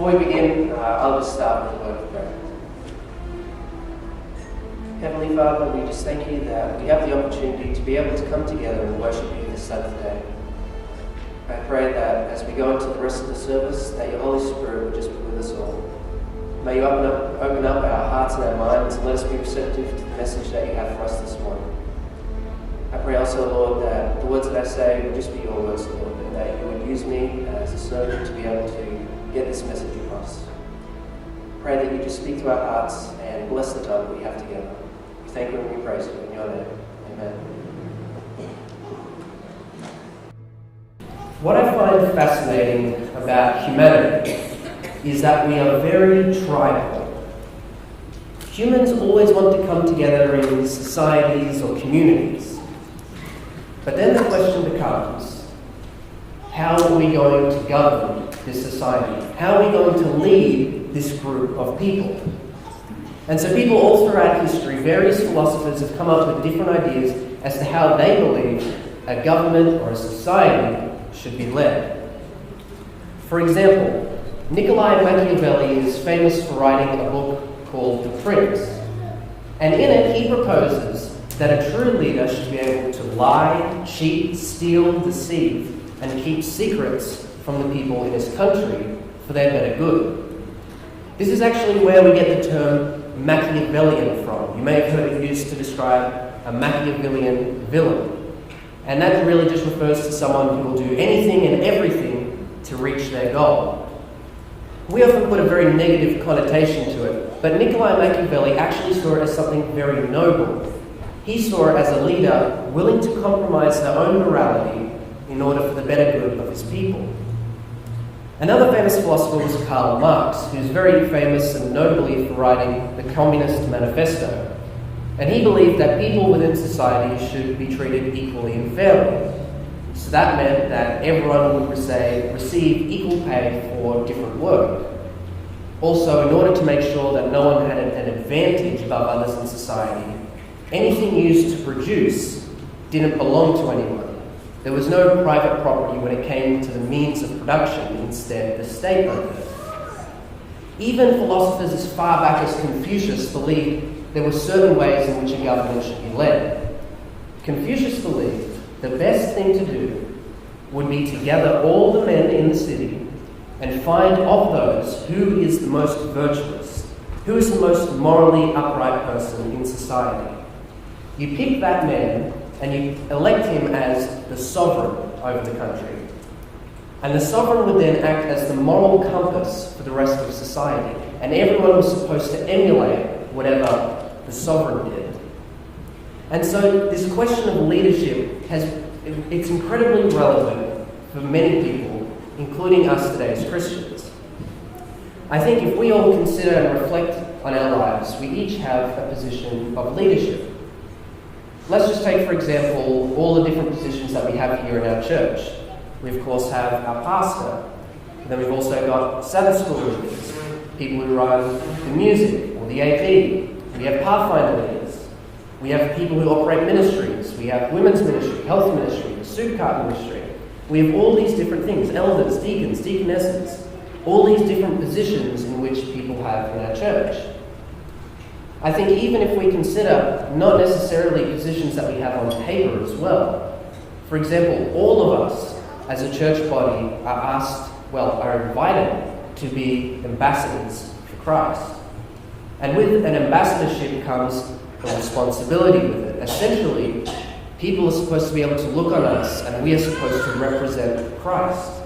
Before we begin, I'll just start with a word of prayer. Heavenly Father, we just thank you that we have the opportunity to be able to come together and worship you this Sabbath day. I pray that as we go into the rest of the service, that your Holy Spirit will just be with us all. May you open up our hearts and our minds and let us be receptive to the message that you have for us this morning. I pray also, Lord, that the words that I say would just be your words, Lord, and that you would use me as a servant to be able to get this message across. Pray that you just speak to our hearts and bless the time that we have together. We thank you and we praise you in your name. Amen. What I find fascinating about humanity is that we are very tribal. Humans always want to come together in societies or communities. But then the question becomes, how are we going to govern this society? How are we going to lead this group of people? And so people all throughout history, various philosophers have come up with different ideas as to how they believe a government or a society should be led. For example, Niccolo Machiavelli is famous for writing a book called The Prince. And in it, he proposes that a true leader should be able to lie, cheat, steal, deceive, and keep secrets from the people in his country for their better good. This is actually where we get the term Machiavellian from. You may have heard it used to describe a Machiavellian villain. And that really just refers to someone who will do anything and everything to reach their goal. We often put a very negative connotation to it, but Niccolo Machiavelli actually saw it as something very noble. He saw it as a leader willing to compromise their own morality in order for the better good of his people. Another famous philosopher was Karl Marx, who's very famous and nobly for writing the Communist Manifesto. And he believed that people within society should be treated equally and fairly. So that meant that everyone would receive equal pay for different work. Also, in order to make sure that no one had an advantage above others in society, anything used to produce didn't belong to anyone. There was no private property when it came to the means of production. Instead, the state owned it. Even philosophers as far back as Confucius believed there were certain ways in which a government should be led. Confucius believed the best thing to do would be to gather all the men in the city and find of those who is the most virtuous, who is the most morally upright person in society. You pick that man and you elect him as the sovereign over the country. And the sovereign would then act as the moral compass for the rest of society. And everyone was supposed to emulate whatever the sovereign did. And so this question of leadership it's incredibly relevant for many people, including us today as Christians. I think if we all consider and reflect on our lives, we each have a position of leadership. Let's just take, for example, all the different positions that we have here in our church. We, of course, have our pastor. Then we've also got Sabbath school leaders, people who run the music or the AP. We have Pathfinder leaders. We have people who operate ministries. We have women's ministry, health ministry, the soup cart ministry. We have all these different things, elders, deacons, deaconesses, all these different positions in which people have in our church. I think even if we consider not necessarily positions that we have on paper as well, for example, all of us as a church body are invited to be ambassadors for Christ. And with an ambassadorship comes a responsibility with it. Essentially, people are supposed to be able to look on us and we are supposed to represent Christ.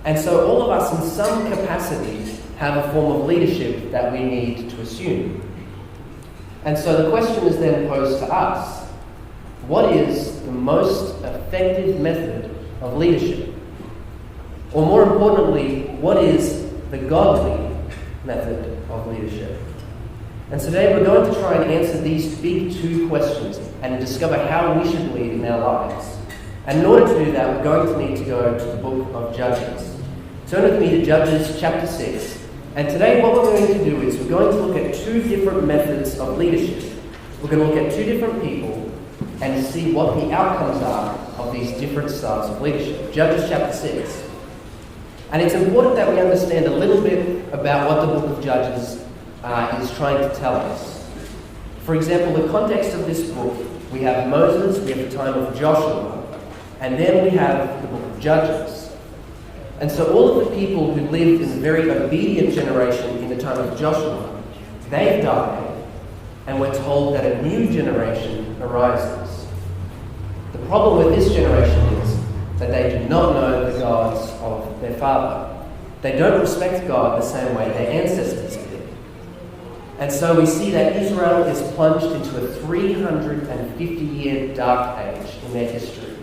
And so all of us in some capacity have a form of leadership that we need to assume. And so the question is then posed to us, what is the most effective method of leadership? Or more importantly, what is the godly method of leadership? And today we're going to try and answer these big two questions and discover how we should lead in our lives. And in order to do that, we're going to need to go to the book of Judges. Turn with me to Judges chapter 6. And today what we're going to do is we're going to look at two different methods of leadership. We're going to look at two different people and see what the outcomes are of these different styles of leadership. Judges chapter 6. And it's important that we understand a little bit about what the book of Judges is trying to tell us. For example, the context of this book, we have Moses, we have the time of Joshua, and then we have the book of Judges. And so all of the people who lived in the very obedient generation in the time of Joshua, they've died, and we're told that a new generation arises. The problem with this generation is that they do not know the gods of their father. They don't respect God the same way their ancestors did. And so we see that Israel is plunged into a 350-year dark age in their history.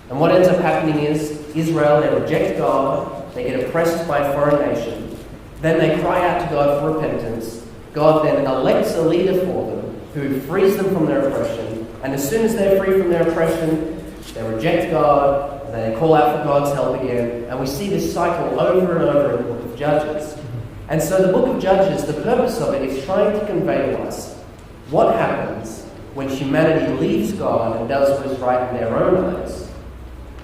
And what ends up happening is Israel, they reject God, they get oppressed by a foreign nation, then they cry out to God for repentance. God then elects a leader for them who frees them from their oppression, and as soon as they're free from their oppression, they reject God, they call out for God's help again, and we see this cycle over and over in the book of Judges. And so the book of Judges, the purpose of it is trying to convey to us what happens when humanity leaves God and does what is right in their own eyes,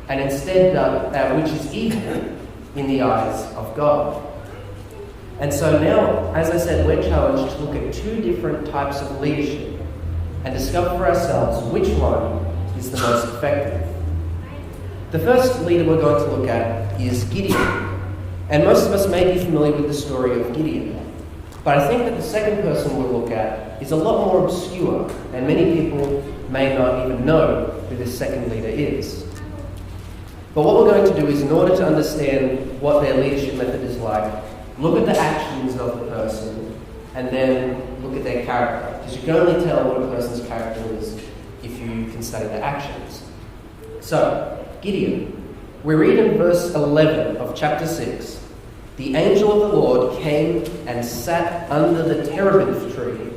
and instead does that which is evil in the eyes of God. And so now, as I said, we're challenged to look at two different types of leadership and discover for ourselves which one is the most effective. The first leader we're going to look at is Gideon. And most of us may be familiar with the story of Gideon. But I think that the second person we'll look at is a lot more obscure, and many people may not even know who this second leader is. But what we're going to do is, in order to understand what their leadership method is like, look at the actions of the person, and then look at their character. Because you can only tell what a person's character is if you can study their actions. So, Gideon. We read in verse 11 of chapter 6, "The angel of the Lord came and sat under the Terebinth tree,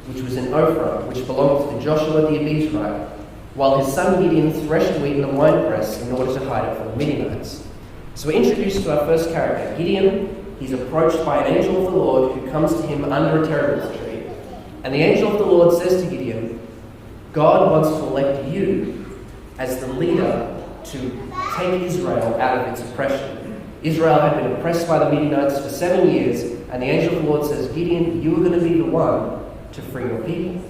which was in Ophrah, which belonged to Joshua the Abimelech, while his son Gideon threshed wheat in a winepress in order to hide it from the Midianites." So we're introduced to our first character, Gideon. He's approached by an angel of the Lord who comes to him under a terebinth tree. And the angel of the Lord says to Gideon, God wants to elect you as the leader to take Israel out of its oppression. Israel had been oppressed by the Midianites for 7 years, and the angel of the Lord says, Gideon, you are going to be the one to free your people.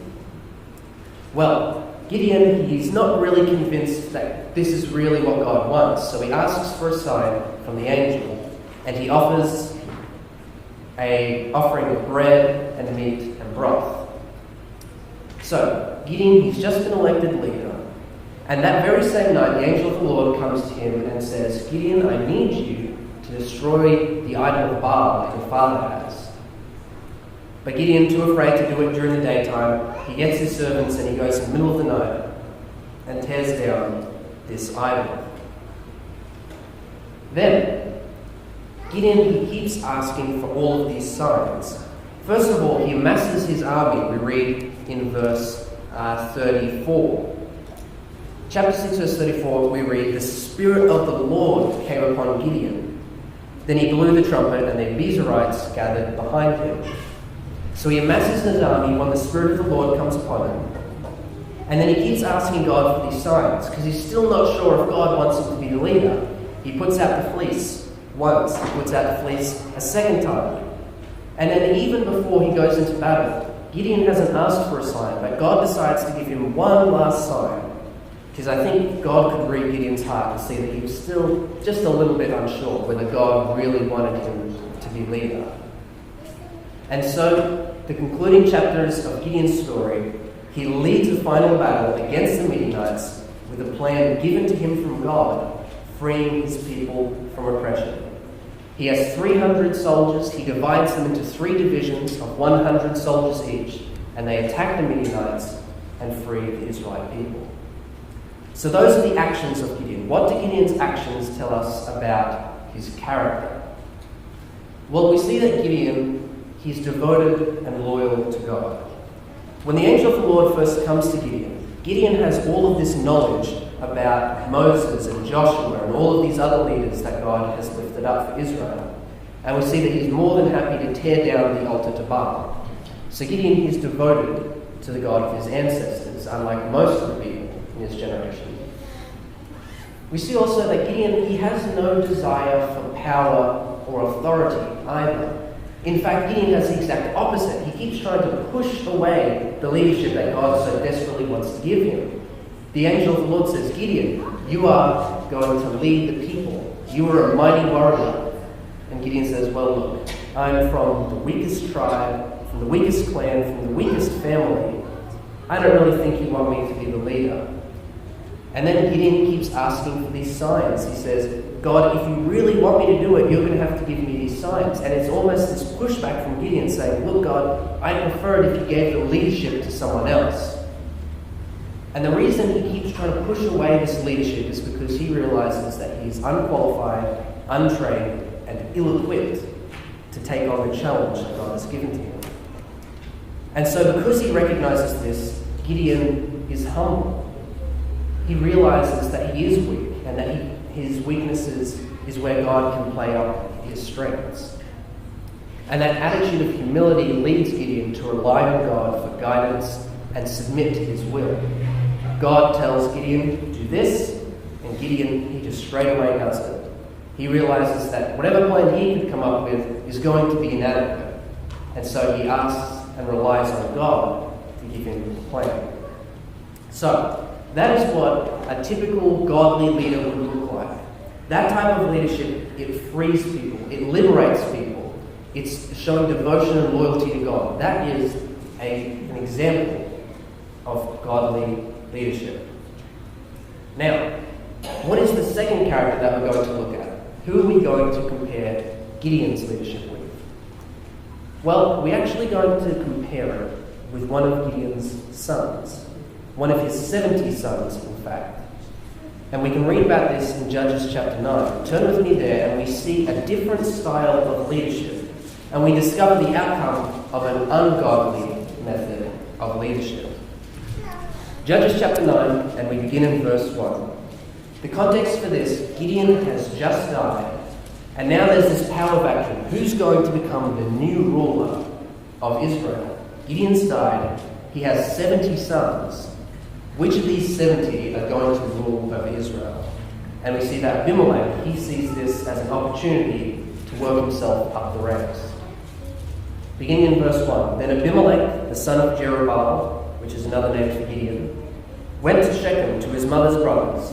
Well, Gideon, he's not really convinced that this is really what God wants, so he asks for a sign from the angel, and he offers an offering of bread and meat and broth. So, Gideon, he's just been elected leader, and that very same night, the angel of the Lord comes to him and says, Gideon, I need you to destroy the idol of Baal that your father has. But Gideon, too afraid to do it during the daytime, he gets his servants and he goes in the middle of the night and tears down this idol. Then, Gideon, he keeps asking for all of these signs. First of all, he amasses his army, we read in verse 34. Chapter 6, verse 34, we read, the Spirit of the Lord came upon Gideon. Then he blew the trumpet, and the Abiezrites gathered behind him. So he amasses his army when the Spirit of the Lord comes upon him. And then he keeps asking God for these signs, because he's still not sure if God wants him to be the leader. He puts out the fleece once, he puts out the fleece a second time. And then even before he goes into battle, Gideon hasn't asked for a sign, but God decides to give him one last sign. Because I think God could read Gideon's heart and see that he was still just a little bit unsure whether God really wanted him to be leader. And so, the concluding chapters of Gideon's story, he leads a final battle against the Midianites with a plan given to him from God, freeing his people from oppression. He has 300 soldiers. He divides them into 3 divisions of 100 soldiers each, and they attack the Midianites and free the Israelite people. So those are the actions of Gideon. What do Gideon's actions tell us about his character? Well, we see that Gideon, he's devoted and loyal to God. When the angel of the Lord first comes to Gideon, Gideon has all of this knowledge about Moses and Joshua and all of these other leaders that God has lifted up for Israel. And we see that he's more than happy to tear down the altar to Baal. So Gideon is devoted to the God of his ancestors, unlike most of the people in his generation. We see also that Gideon, he has no desire for power or authority either. In fact, Gideon has the exact opposite. He keeps trying to push away the leadership that God so desperately wants to give him. The angel of the Lord says, Gideon, you are going to lead the people. You are a mighty warrior. And Gideon says, well, look, I'm from the weakest tribe, from the weakest clan, from the weakest family. I don't really think you want me to be the leader. And then Gideon keeps asking for these signs. He says, God, if you really want me to do it, you're going to have to give me these signs. And it's almost this pushback from Gideon saying, look, God, I prefer it if you gave the leadership to someone else. And the reason he keeps trying to push away this leadership is because he realizes that he's unqualified, untrained, and ill-equipped to take on the challenge that God has given to him. And so because he recognizes this, Gideon is humble. He realizes that he is weak and that his weaknesses is where God can play up his strengths. And that attitude of humility leads Gideon to rely on God for guidance and submit to his will. God tells Gideon, do this, and Gideon, he just straight away does it. He realizes that whatever plan he could come up with is going to be inadequate. And so he asks and relies on God to give him the plan. So, that is what a typical godly leader would look like. That type of leadership, it frees people, it liberates people. It's showing devotion and loyalty to God. That is an example of godly leadership. Now, what is the second character that we're going to look at? Who are we going to compare Gideon's leadership with? Well, we're actually going to compare it with one of Gideon's sons. One of his 70 sons, in fact. And we can read about this in Judges chapter 9. Turn with me there and we see a different style of leadership. And we discover the outcome of an ungodly method of leadership. Judges chapter 9, and we begin in verse 1. The context for this, Gideon has just died, and now there's this power vacuum. Who's going to become the new ruler of Israel? Gideon's died. He has 70 sons. Which of these 70 are going to rule over Israel? And we see that Abimelech, he sees this as an opportunity to work himself up the ranks. Beginning in verse 1, then Abimelech, the son of Jerubbaal, which is another name for Gideon, went to Shechem to his mother's brothers,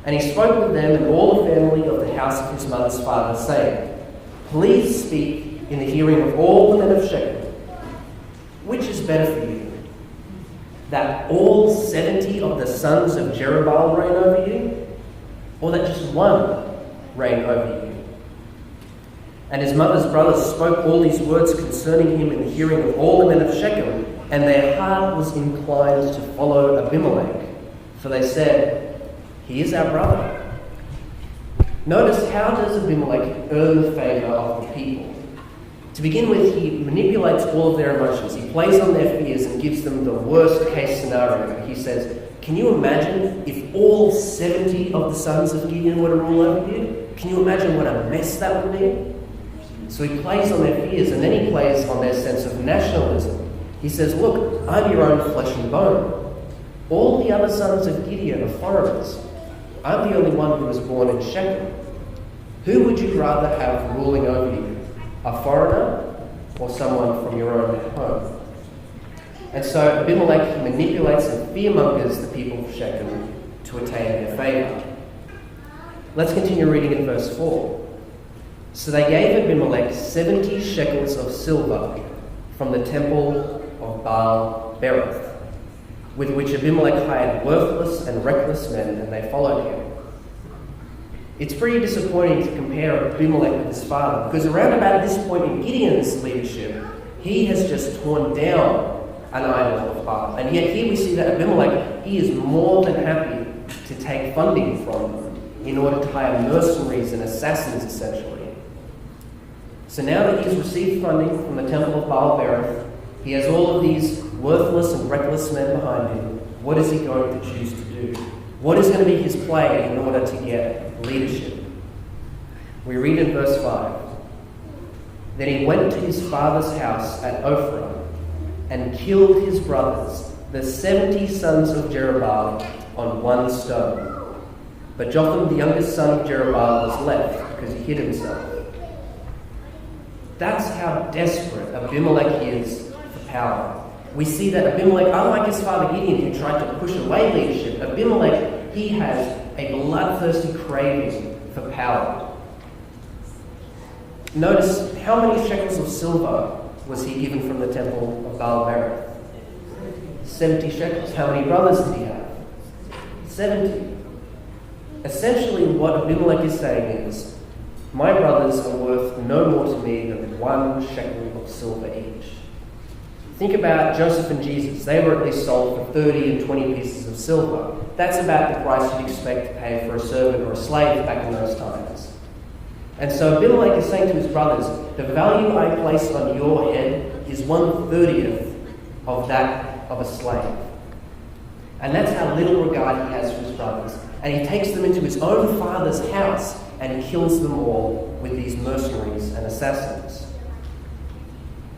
and he spoke with them and all the family of the house of his mother's father, saying, please speak in the hearing of all the men of Shechem. Which is better for you? That all 70 of the sons of Jerubbaal reign over you? Or that just one reign over you? And his mother's brothers spoke all these words concerning him in the hearing of all the men of Shechem, and their heart was inclined to follow Abimelech, for they said, he is our brother. Notice, how does Abimelech earn the favour of the people? To begin with, he manipulates all of their emotions. He plays on their fears and gives them the worst case scenario. He says, can you imagine if all 70 of the sons of Gideon were to rule over you? Can you imagine what a mess that would be? So he plays on their fears, and then he plays on their sense of nationalism. He says, look, I'm your own flesh and bone. All the other sons of Gideon are foreigners. I'm the only one who was born in Shechem. Who would you rather have ruling over you? A foreigner or someone from your own home? And so Abimelech manipulates and fearmongers the people of Shechem to attain their favour. Let's continue reading in verse 4. So they gave Abimelech 70 shekels of silver from the temple of baal-berith, with which Abimelech hired worthless and reckless men, and they followed him. It's pretty disappointing to compare Abimelech with his father, because around about this point in Gideon's leadership, he has just torn down an idol of Baal. And yet here we see that Abimelech, he is more than happy to take funding from them in order to hire mercenaries and assassins, essentially. So now that he's received funding from the temple of baal-berith, he has all of these worthless and reckless men behind him. What is he going to choose to do? What is going to be his play in order to get leadership? We read in verse 5. Then he went to his father's house at Ophrah and killed his brothers, the 70 sons of Jerubbaal, on one stone. But Jotham, the youngest son of Jerubbaal, was left because he hid himself. That's how desperate Abimelech is for power. We see that Abimelech, unlike his father Gideon, who tried to push away leadership, Abimelech, he has a bloodthirsty craving for power. Notice how many shekels of silver was he given from the temple of baal-berith? 70 shekels. How many brothers did he have? 70. Essentially, what Abimelech is saying is, my brothers are worth no more to me than 1 shekel of silver each. Think about Joseph and Jesus. They were at least sold for 30 and 20 pieces of silver. That's about the price you'd expect to pay for a servant or a slave back in those times. And so Abimelech is saying to his brothers, the value I place on your head is 1/30 of that of a slave. And that's how little regard he has for his brothers. And he takes them into his own father's house and kills them all with these mercenaries and assassins.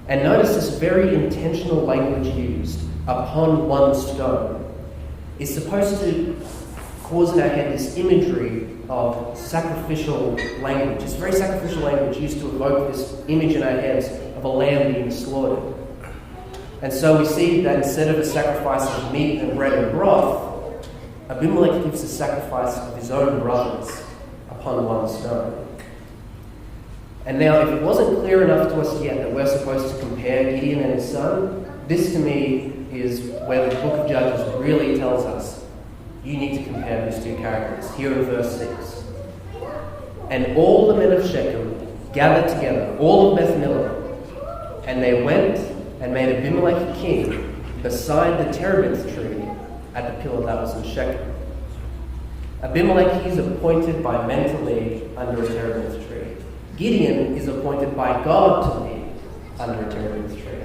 And notice this very intentional language used, upon 1 stone, is supposed to cause in our head this imagery of sacrificial language. It's very sacrificial language used to evoke this image in our heads of a lamb being slaughtered. And so we see that instead of a sacrifice of meat and bread and broth, Abimelech gives a sacrifice of his own brothers upon 1 stone. And now, if it wasn't clear enough to us yet that we're supposed to compare Gideon and his son, this to me is where the book of Judges really tells us you need to compare these two characters. Here in verse 6. And all the men of Shechem gathered together, all of Beth Millah, and they went and made Abimelech king beside the Terebinth tree at the pillar that was in Shechem. Abimelech is appointed by men to lead under a terebinth tree. Gideon is appointed by God to lead under a terebinth tree.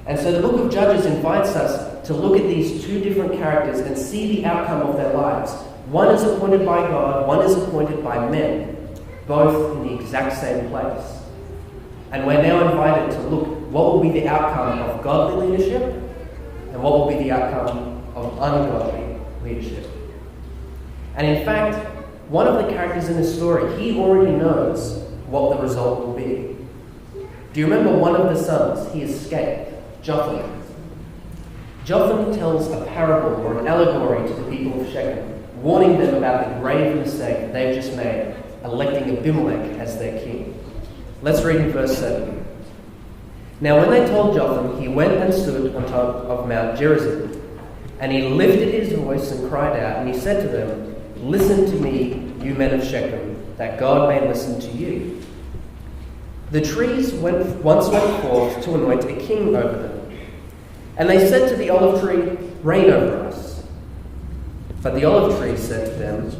And so the book of Judges invites us to look at these two different characters and see the outcome of their lives. One is appointed by God, one is appointed by men, both in the exact same place. And we're now invited to look what will be the outcome of godly leadership and what will be the outcome of ungodly leadership. And in fact, one of the characters in this story, he already knows what the result will be. Do you remember one of the sons? He escaped, Jotham. Jotham tells a parable or an allegory to the people of Shechem, warning them about the grave mistake they've just made, electing Abimelech as their king. Let's read in verse 7. Now when they told Jotham, he went and stood on top of Mount Gerizim, and he lifted his voice and cried out, and he said to them, listen to me, you men of Shechem, that God may listen to you. The trees once went forth to anoint a king over them. And they said to the olive tree, reign over us. But the olive tree said to them,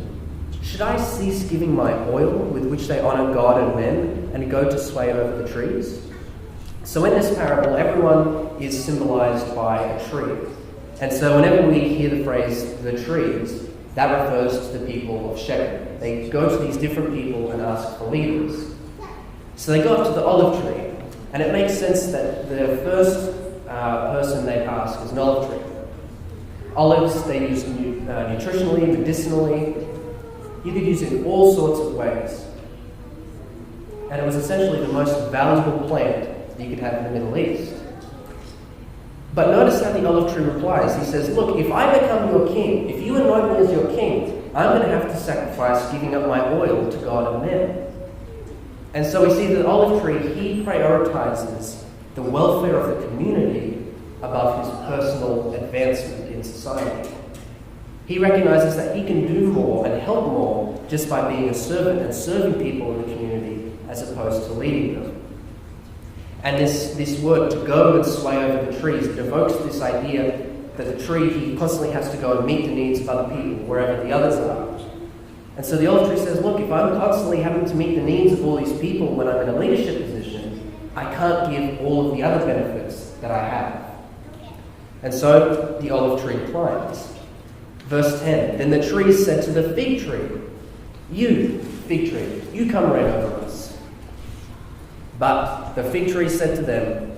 should I cease giving my oil with which they honour God and men and go to sway over the trees? So in this parable, everyone is symbolised by a tree. And so whenever we hear the phrase, the trees, that refers to the people of Shechem. They go to these different people and ask for leaders. So they go up to the olive tree, and it makes sense that the first person they ask is an olive tree. Olives, they use nutritionally, medicinally. You could use it in all sorts of ways. And it was essentially the most valuable plant that you could have in the Middle East. But notice how the olive tree replies. He says, look, if I become your king, if you anoint me as your king, I'm going to have to sacrifice giving up my oil to God and men. And so we see that the olive tree, he prioritizes the welfare of the community above his personal advancement in society. He recognizes that he can do more and help more just by being a servant and serving people in the community as opposed to leading them. And this word, to go and sway over the trees, it evokes this idea that the tree, he constantly has to go and meet the needs of other people, wherever the others are. And so the olive tree says, look, if I'm constantly having to meet the needs of all these people when I'm in a leadership position, I can't give all of the other benefits that I have. And so the olive tree declines. Verse 10, then the tree said to the fig tree, you, fig tree, you come reign over us. But the fig tree said to them,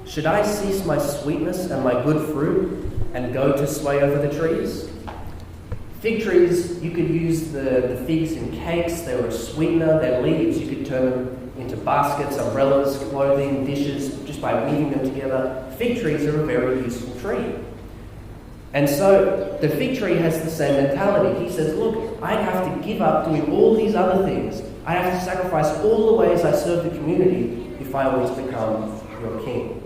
should I cease my sweetness and my good fruit and go to sway over the trees? Fig trees, you could use the figs in cakes. They were a sweetener. Their leaves, you could turn them into baskets, umbrellas, clothing, dishes, just by weaving them together. Fig trees are a very useful tree. And so the fig tree has the same mentality. He says, look, I'd have to give up doing all these other things. I'd have to sacrifice all the ways I serve the community if I were to become your king.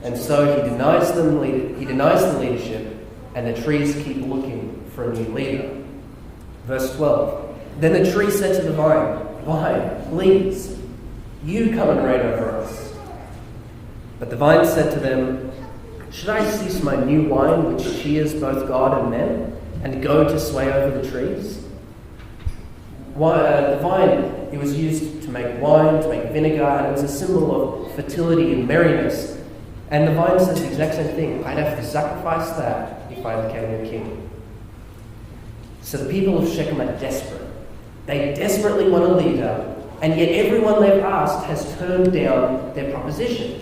And so he denies them leadership, and the trees keep looking for a new leader. Verse 12. Then the tree said to the vine, Vine, please, you come and reign over us. But the vine said to them, should I cease my new wine, which cheers both God and men, and go to sway over the trees? The vine, it was used to make wine, to make vinegar, and it was a symbol of fertility and merriness. And the vine says the exact same thing. I'd have to sacrifice that if I became your king. So the people of Shechem are desperate. They desperately want a leader, and yet everyone they've asked has turned down their proposition.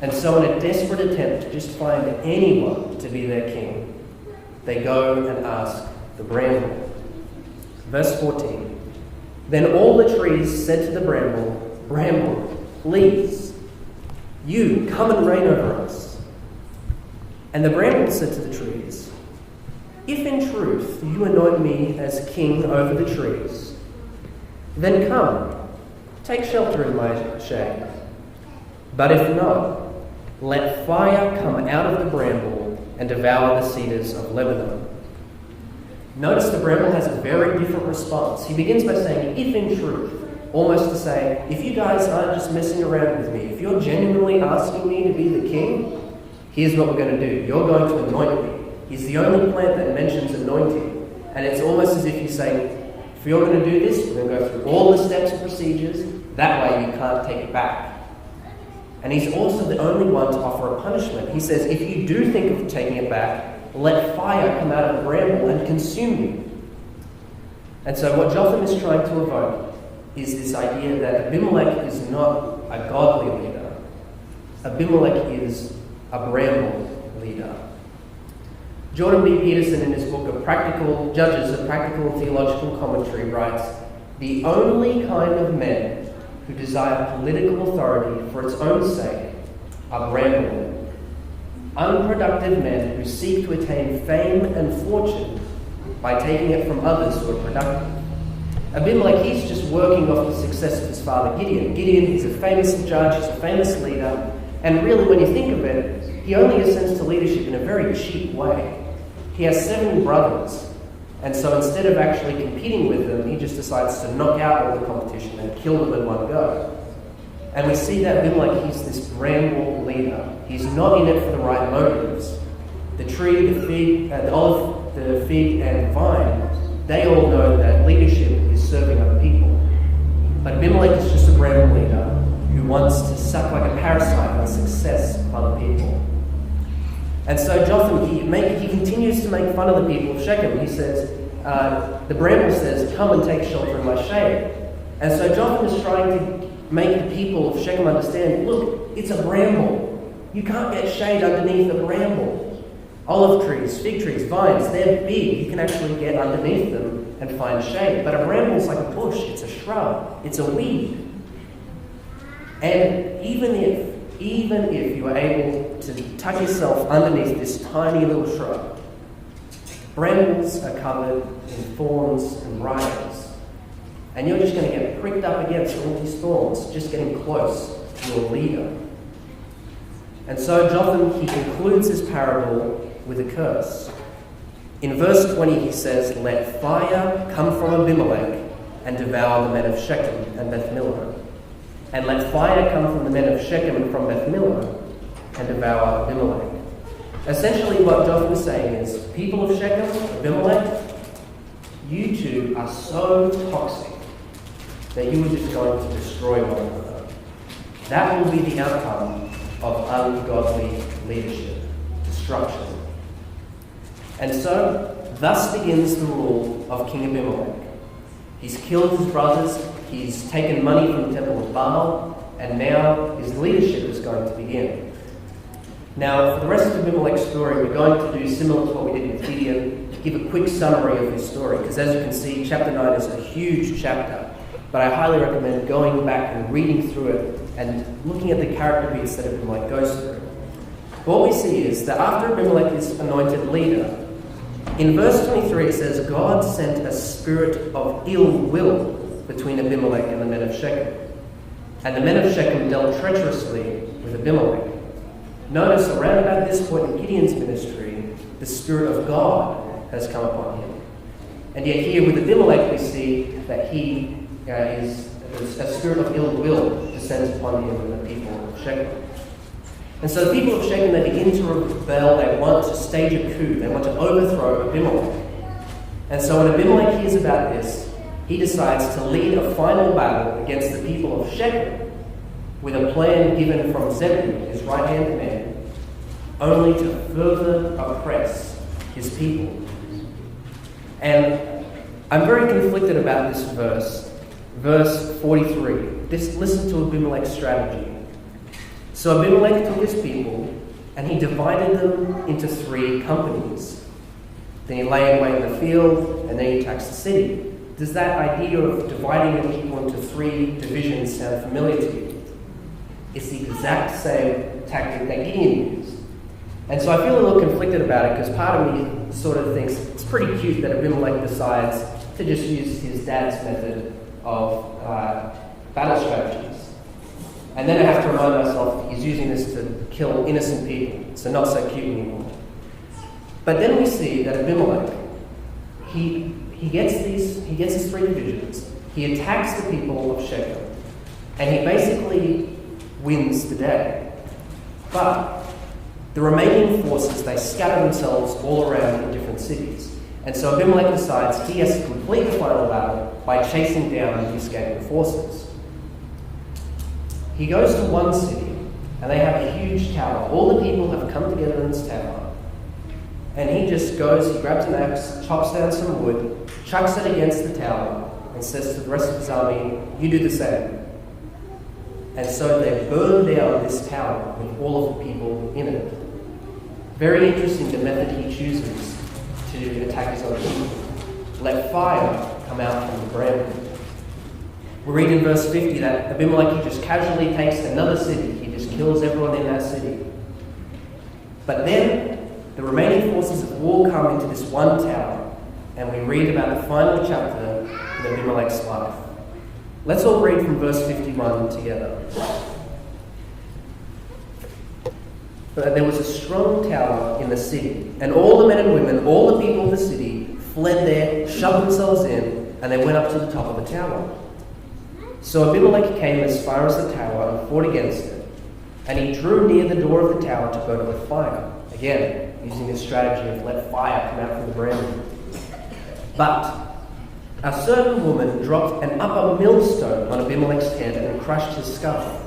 And so in a desperate attempt to just find anyone to be their king, they go and ask the bramble. Verse 14. Then all the trees said to the bramble, Bramble, please, you come and reign over us. And the bramble said to the trees, if in truth you anoint me as king over the trees, then come, take shelter in my shade. But if not, let fire come out of the bramble and devour the cedars of Lebanon. Notice the bramble has a very different response. He begins by saying, if in truth, almost to say, if you guys aren't just messing around with me, if you're genuinely asking me to be the king, here's what we're going to do. You're going to anoint me. He's the only plant that mentions anointing. And it's almost as if he's saying, if you're going to do this, we're going to go through all the steps and procedures. That way you can't take it back. And he's also the only one to offer a punishment. He says, if you do think of taking it back, let fire come out of the bramble and consume you. And so what Jotham is trying to evoke is this idea that Abimelech is not a godly leader. Abimelech is a bramble leader. Jordan B. Peterson, in his book of Judges, a practical theological commentary, writes, the only kind of men who desire political authority for its own sake are bramble men. Unproductive men who seek to attain fame and fortune by taking it from others who are productive. Abimelech, he's just working off the success of his father Gideon. Gideon is a famous judge, he's a famous leader, and really when you think of it, he only ascends to leadership in a very cheap way. He has 7 brothers, and so instead of actually competing with them, he just decides to knock out all the competition and kill them in one go. And we see that Abimelech, he's this bramble leader. He's not in it for the right motives. The tree, the fig, the olive, the fig and the vine, they all know that leadership is serving other people. But Abimelech is just a bramble leader who wants to suck like a parasite on the success of other people. And so Jotham, he continues to make fun of the people of Shechem. He says, the bramble says, come and take shelter in my shade. And so Jotham is trying to make the people of Shechem understand, look, it's a bramble. You can't get shade underneath a bramble. Olive trees, fig trees, vines, they're big. You can actually get underneath them and find shade. But a bramble's like a bush. It's a shrub. It's a weed. And even if you are able to tuck yourself underneath this tiny little shrub, brambles are covered in thorns and briars. And you're just going to get pricked up against all these thorns, just getting close to your leader. And so Jotham, he concludes his parable with a curse. In verse 20 he says, let fire come from Abimelech and devour the men of Shechem and Beth Millo. And let fire come from the men of Shechem and from Beth Millo and devour Abimelech. Essentially what Jotham is saying is, people of Shechem, Abimelech, you two are so toxic that you are just going to destroy one another. That will be the outcome of ungodly leadership, destruction. And so, thus begins the rule of King Abimelech. He's killed his brothers, he's taken money from the temple of Baal, and now his leadership is going to begin. Now, for the rest of Abimelech's story, we're going to do similar to what we did with Gideon. give a quick summary of his story, because as you can see, chapter 9 is a huge chapter, but I highly recommend going back and reading through it and looking at the character beats that Abimelech goes through. What we see is that after Abimelech is anointed leader, in verse 23 it says, God sent a spirit of ill will between Abimelech and the men of Shechem. And the men of Shechem dealt treacherously with Abimelech. Notice around about this point in Gideon's ministry, the Spirit of God has come upon him. And yet here with Abimelech we see that he is a spirit of ill will descends upon him and the people of Shechem. And so the people of Shechem, they begin to rebel, they want to stage a coup, they want to overthrow Abimelech. And so when Abimelech hears about this, he decides to lead a final battle against the people of Shechem with a plan given from Zebulun, his right-hand man, only to further oppress his people. And I'm very conflicted about this verse 43. Listen to Abimelech's strategy. So Abimelech took his people and he divided them into 3 companies. Then he lay in wait in the field and then he attacks the city. Does that idea of dividing the people into 3 divisions sound familiar to you? It's the exact same tactic that Gideon used. And so I feel a little conflicted about it because part of me sort of thinks it's pretty cute that Abimelech decides to just use his dad's method of battle strategies. And then I have to remind myself he's using this to kill innocent people, so not so cute anymore. But then we see that Abimelech, he gets his 3 divisions, he attacks the people of Shechem, and he basically wins the day. But the remaining forces, they scatter themselves all around in different cities. And so Abimelech decides he has to complete the final battle by chasing down the escaping forces. He goes to one city, and they have a huge tower. All the people have come together in this tower. And he just goes, he grabs an axe, chops down some wood, chucks it against the tower, and says to the rest of his army, you do the same. And so they burn down this tower with all of the people in it. Very interesting the method he chooses to attack his own people. Let fire come out from the bramble. We read in verse 50 that Abimelech just casually takes another city. He just kills everyone in that city. But then the remaining forces of war come into this one tower, and we read about the final chapter in Abimelech's life. Let's all read from verse 51 together. But there was a strong tower in the city, and all the men and women, all the people of the city, fled there, shoved themselves in, and they went up to the top of the tower. So Abimelech came as far as the tower and fought against it, and he drew near the door of the tower to burn it with fire. Again, using this strategy of let fire come out from the bramble. But a certain woman dropped an upper millstone on Abimelech's head and crushed his skull.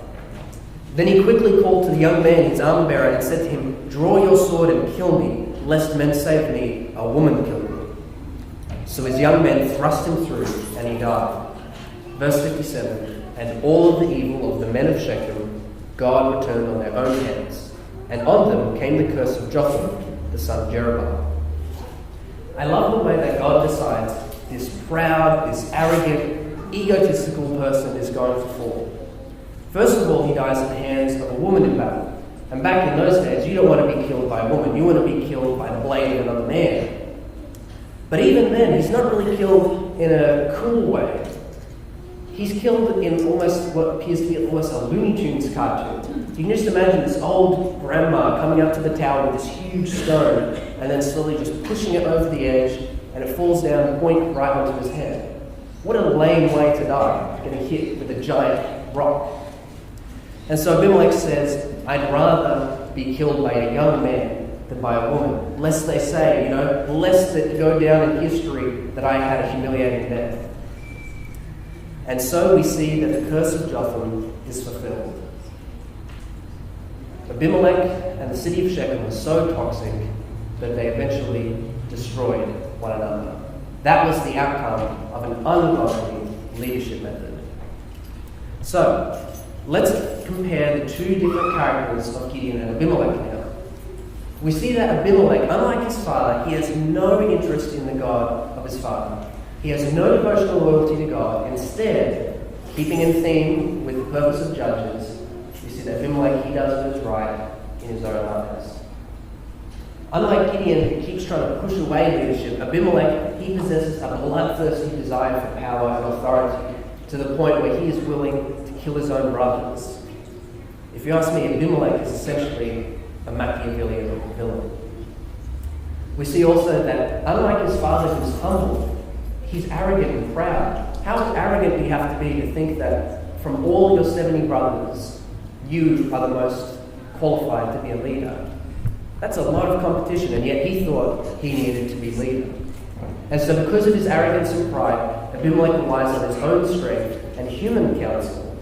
Then he quickly called to the young man, his armor-bearer, and said to him, draw your sword and kill me, lest men say of me, a woman killed me. So his young men thrust him through, and he died. Verse 57, and all of the evil of the men of Shechem, God returned on their own heads, and on them came the curse of Jotham, the son of Jeroboam. I love the way that God decides this proud, this arrogant, egotistical person is going to fall. First of all, he dies at the hands of a woman in battle. And back in those days, you don't want to be killed by a woman, you want to be killed by the blade of another man. But even then, he's not really killed in a cool way. He's killed in almost what appears to be almost a Looney Tunes cartoon. You can just imagine this old grandma coming up to the tower with this huge stone and then slowly just pushing it over the edge, and it falls down point right onto his head. What a lame way to die, getting hit with a giant rock. And so Abimelech says, I'd rather be killed by a young man than by a woman, lest they say, lest it go down in history that I had a humiliating death. And so we see that the curse of Jotham is fulfilled. Abimelech and the city of Shechem were so toxic that they eventually destroyed one another. That was the outcome of an ungodly leadership method. So, let's compare the 2 different characters of Gideon and Abimelech now. We see that Abimelech, unlike his father, he has no interest in the God of his father. He has no devotional loyalty to God. Instead, keeping in theme with the purpose of Judges, we see that Abimelech, he does what is right in his own eyes. Unlike Gideon, who keeps trying to push away leadership, Abimelech, he possesses a bloodthirsty desire for power and authority to the point where he is willing to kill his own brothers. If you ask me, Abimelech is essentially a Machiavellian villain. We see also that, unlike his father who was humble, he's arrogant and proud. How arrogant do you have to be to think that from all your 70 brothers, you are the most qualified to be a leader? That's a lot of competition, and yet he thought he needed to be leader. And so because of his arrogance and pride, Abimelech relies on his own strength and human counsel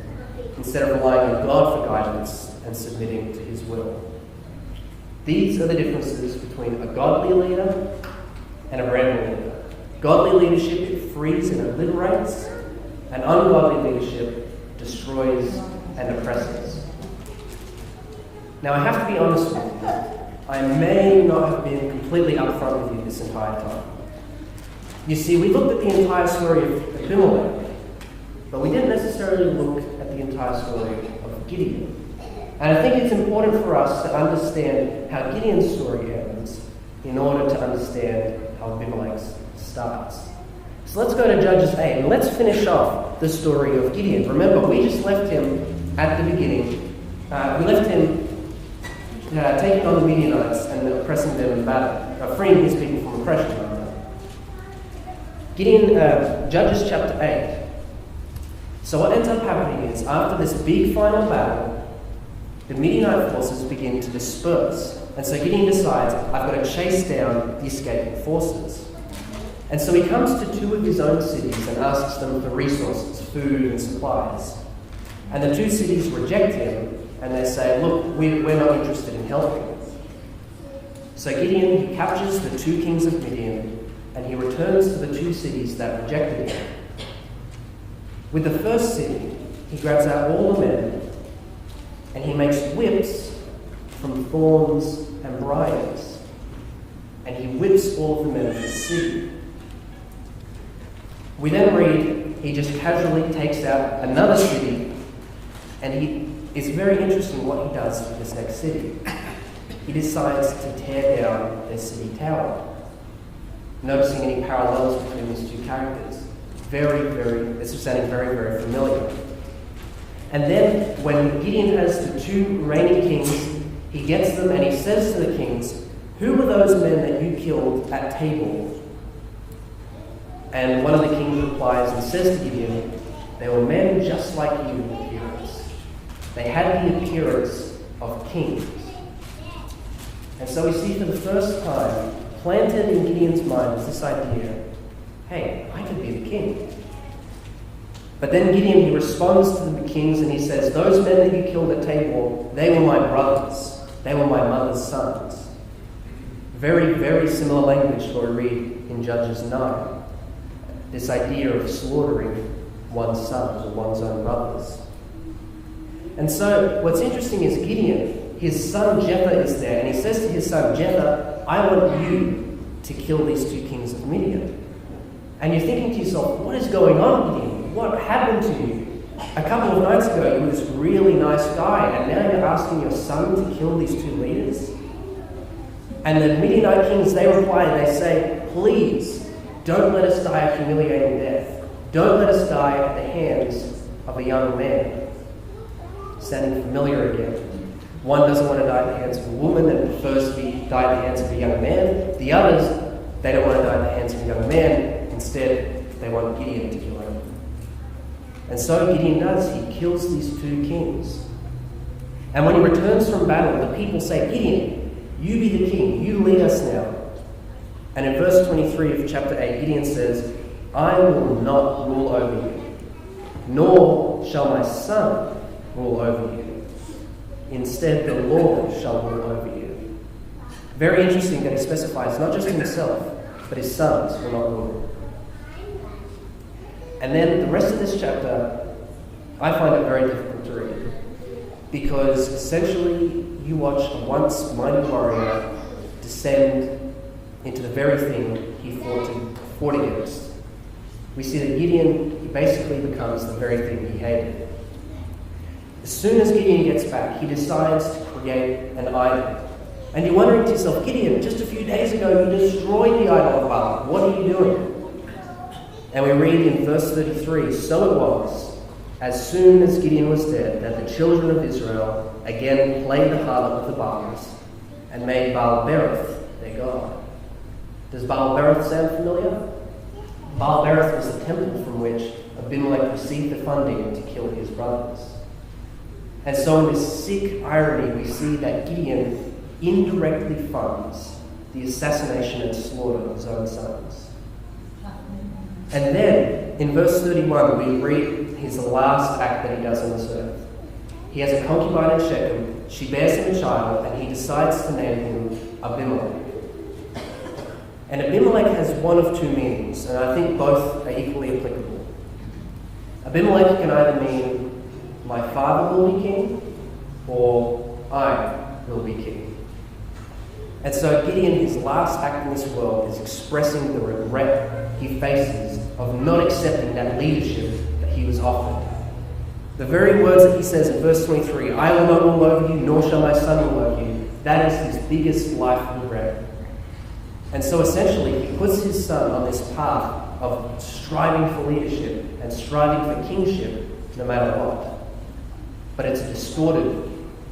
instead of relying on God for guidance and submitting to his will. These are the differences between a godly leader and a bramble leader. Godly leadership, it frees and it liberates, and ungodly leadership destroys and oppresses. Now I have to be honest with you. I may not have been completely upfront with you this entire time. You see, we looked at the entire story of Abimelech, but we didn't necessarily look at the entire story of Gideon. And I think it's important for us to understand how Gideon's story ends in order to understand how Abimelech's starts. So let's go to Judges 8 and let's finish off the story of Gideon. Remember, we just left him at the beginning. We left him taking on the Midianites and oppressing them in battle, freeing his people from oppression. Gideon, Judges chapter 8. So what ends up happening is, after this big final battle, the Midianite forces begin to disperse. And so Gideon decides, I've got to chase down the escaping forces. And so he comes to two of his own cities and asks them for resources, food and supplies. And the two cities reject him, and they say, look, we're not interested in helping. So Gideon, he captures the two kings of Midian, and he returns to the two cities that rejected him. With the first city, he grabs out all the men, and he makes whips from thorns and briars, and he whips all of the men of the city. We then read, he just casually takes out another city, and it's very interesting what he does with this next city. He decides to tear down their city tower. Noticing any parallels between these two characters. This is sounding very, very familiar. And then, when Gideon has the two reigning kings, he gets them and he says to the kings, who were those men that you killed at Tabor? And one of the kings replies and says to Gideon, they were men just like you in appearance. They had the appearance of kings. And so we see for the first time, planted in Gideon's mind is this idea, hey, I could be the king. But then Gideon, he responds to the kings and he says, those men that you killed at Tabor, they were my brothers. They were my mother's sons. Very, very similar language to what we read in Judges 9. This idea of slaughtering one's sons or one's own brothers. And so what's interesting is Gideon, his son Jotham is there, and he says to his son Jotham, I want you to kill these two kings of Midian. And you're thinking to yourself, what is going on, Gideon? What happened to you? A couple of nights ago, you were this really nice guy, and now you're asking your son to kill these two leaders? And the Midianite kings, they reply, they say, please, don't let us die a humiliating death. Don't let us die at the hands of a young man. Sounding familiar again. One doesn't want to die at the hands of a woman and prefers to die at the hands of a young man. The others, they don't want to die at the hands of a young man. Instead, they want Gideon to kill him. And so Gideon does. He kills these two kings. And when he returns from battle, the people say, Gideon, you be the king. You lead us now. And in verse 23 of chapter 8, Gideon says, I will not rule over you, nor shall my son rule over you. Instead, the Lord shall rule over you. Very interesting that he specifies not just himself, but his sons will not rule. And then the rest of this chapter, I find it very difficult to read, because essentially you watch a once mighty warrior descend into the very thing he fought against. We see that Gideon, he basically becomes the very thing he hated. As soon as Gideon gets back, he decides to create an idol. And you're wondering to yourself, Gideon, just a few days ago you destroyed the idol of Baal. What are you doing? And we read in verse 33, "So it was, as soon as Gideon was dead, that the children of Israel again played the harlot with the Baals and made baal-berith their god." Does baal-berith sound familiar? Baal-berith was the temple from which Abimelech received the funding to kill his brothers. And so in this sick irony, we see that Gideon indirectly funds the assassination and slaughter of his own sons. And then, in verse 31, we read his last act that he does on this earth. He has a concubine in Shechem, she bears him a child, and he decides to name him Abimelech. And Abimelech has one of two meanings, and I think both are equally applicable. Abimelech can either mean, my father will be king, or I will be king. And so Gideon, his last act in this world, is expressing the regret he faces of not accepting that leadership that he was offered. The very words that he says in verse 23, "I will not rule over you, nor shall my son rule over you," that is his biggest life regret. And so essentially, he puts his son on this path of striving for leadership and striving for kingship no matter what. But it's a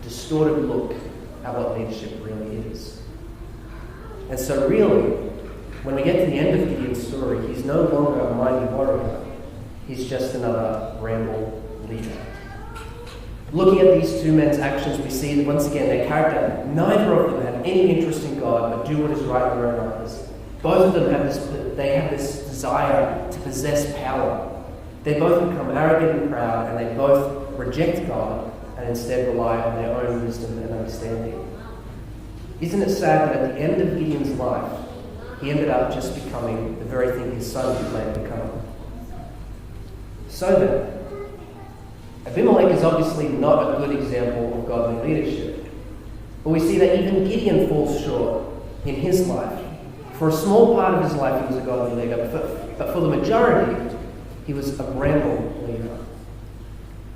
distorted look at what leadership really is. And so really, when we get to the end of Gideon's story, he's no longer a mighty warrior. He's just another bramble leader. Looking at these two men's actions, we see that once again their character, neither of them have any interest in God, but do what is right in their own eyes. Both of them have this desire to possess power. They both become arrogant and proud, and they both reject God and instead rely on their own wisdom and understanding. Isn't it sad that at the end of Gideon's life, he ended up just becoming the very thing his son had planned to become? So then, Abimelech is obviously not a good example of godly leadership. But we see that even Gideon falls short in his life. For a small part of his life, he was a godly leader, but for the majority, he was a bramble leader.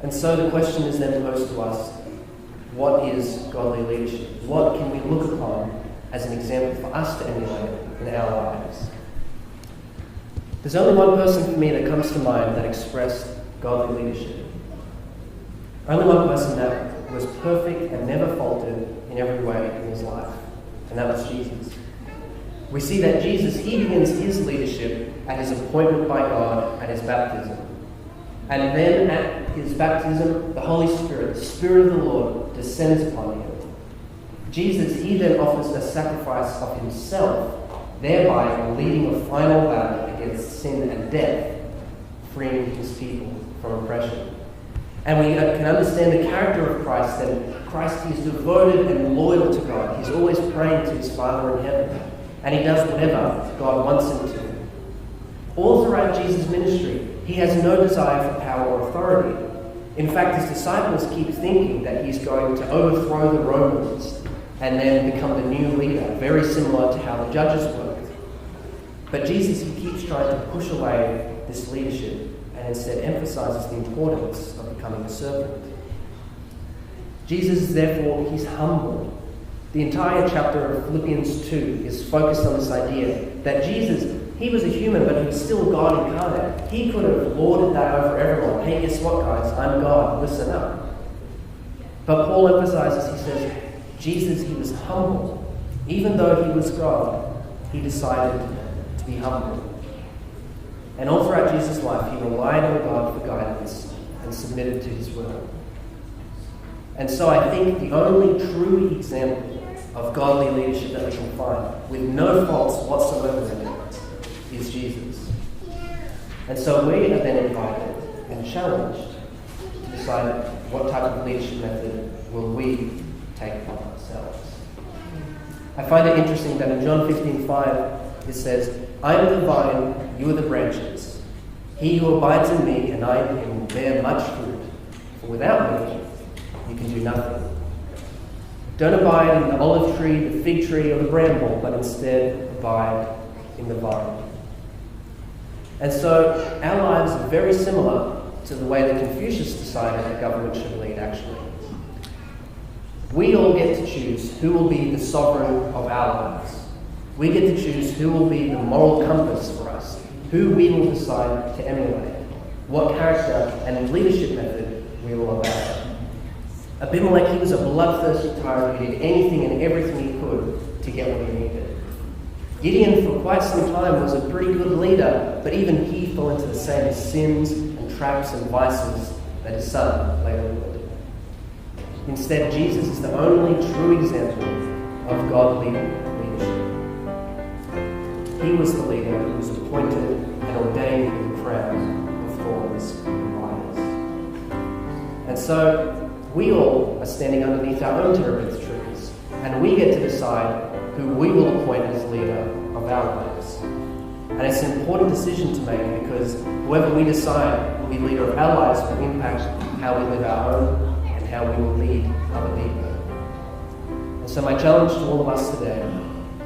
And so the question is then posed to us, what is godly leadership? What can we look upon as an example for us to emulate in our lives? There's only one person for me that comes to mind that expressed godly leadership. Only one person that was perfect and never faltered in every way in his life, and that was Jesus. We see that Jesus, he begins his leadership at his appointment by God at his baptism. And then at his baptism, the Holy Spirit, the Spirit of the Lord, descends upon him. Jesus, he then offers a sacrifice of himself, thereby leading a final battle against sin and death, freeing his people from oppression. And we can understand the character of Christ, that Christ is devoted and loyal to God. He's always praying to his Father in heaven, and he does whatever God wants him to. All throughout Jesus' ministry, he has no desire for power or authority. In fact, his disciples keep thinking that he's going to overthrow the Romans and then become the new leader, very similar to how the judges worked. But Jesus, he keeps trying to push away this leadership and instead emphasizes the importance of becoming a servant. Jesus, therefore, he's humble. The entire chapter of Philippians 2 is focused on this idea that Jesus, he was a human, but he was still God incarnate. He could have lorded that over everyone. Hey, guess what, guys? I'm God. Listen up. But Paul emphasizes, he says, Jesus, he was humble. Even though he was God, he decided to be humble. And all throughout Jesus' life, he relied on God for guidance and submitted to his will. And so I think the only true example of godly leadership that we can find, with no faults whatsoever in it, is Jesus. And so we are then invited and challenged to decide what type of leadership method will we take upon ourselves. I find it interesting that in John 15:5 it says, I am the vine, you are the branches. He who abides in me and I in him will bear much fruit. For without me, you can do nothing. Don't abide in the olive tree, the fig tree, or the bramble, but instead abide in the vine. And so our lives are very similar to the way that Confucius decided that government should lead, actually. We all get to choose who will be the sovereign of our lives. We get to choose who will be the moral compass for us, who we will decide to emulate, what character and leadership method we will obey. Abimelech, he was a bloodthirsty tyrant who did anything and everything he could to get what he needed. Gideon, for quite some time, was a pretty good leader, but even he fell into the same sins and traps and vices that his son later would. Instead, Jesus is the only true example of godly leadership. He was the leader who was appointed and ordained with a crown of thorns and briars. And so, we all are standing underneath our own Terebinth trees, and we get to decide who we will appoint as leader of our lives. And it's an important decision to make, because whoever we decide will be leader of our lives will impact how we live our own and how we will lead other people. And so my challenge to all of us today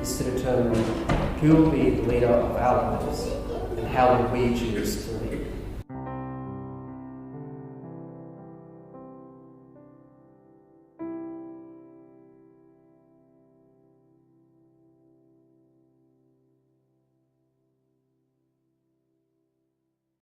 is to determine who will be the leader of our lives and how will we choose to lead.